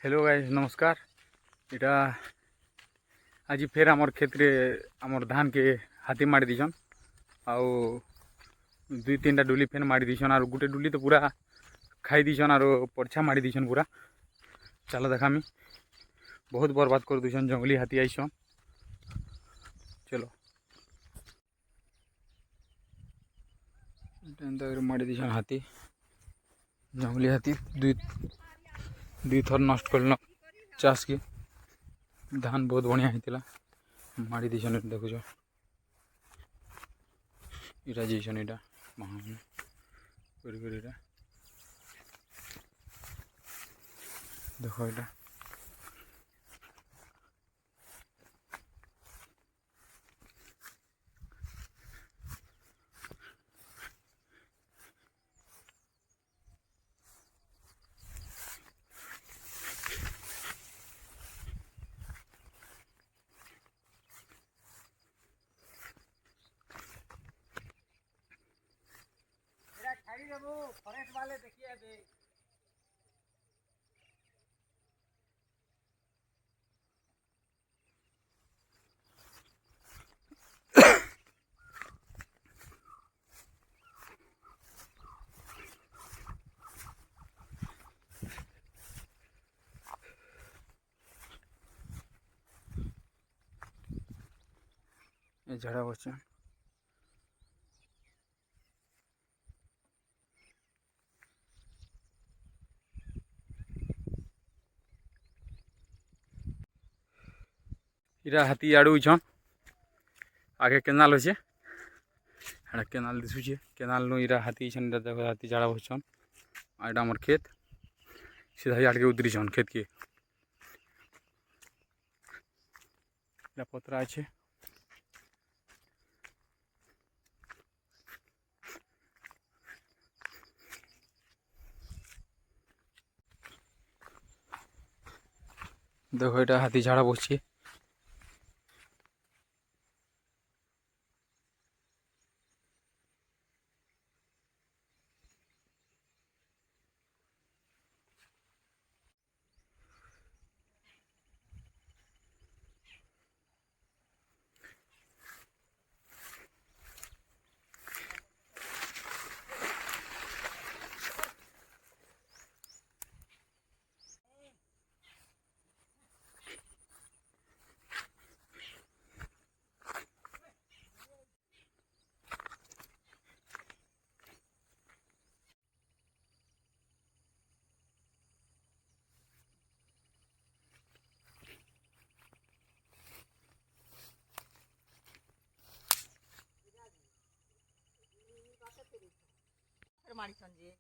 Hello guys नमस्कार। इटा आज फेर आमर खेत रे आमर धान के हाथी मारी दीछन आउ दुई तीन टा डुली फेन मारी दीछन आर गुटे डुली तो पूरा खाई दीछन आर परछा मारी दीछन पूरा। चलो देखामी बहुत बर्बाद कर दीछन जंगली हाथी आइछन। चलो मारी दीछन हाथी जंगली हाथी दुई थर नष्ट कर चाष के धान बहुत बढ़िया होता मारी दीछन। देखुच इटा जीछन इटा महान देखो इटा फॉरेस्ट वाले देखिए अभी झड़ा बच्चा इरा हाथी आड़ू छन आगे केनाल अच्छे हेड़ा केनाल दिशुचे केनाल नु इरा हाथी छन। देखो हाथी झाड़ा बसछन आइटा हमर खेत सीधा याड के उतरी छन खेत के पतरा अच्छे। देखो ये हाथी झाड़ा बसछे मारी संजे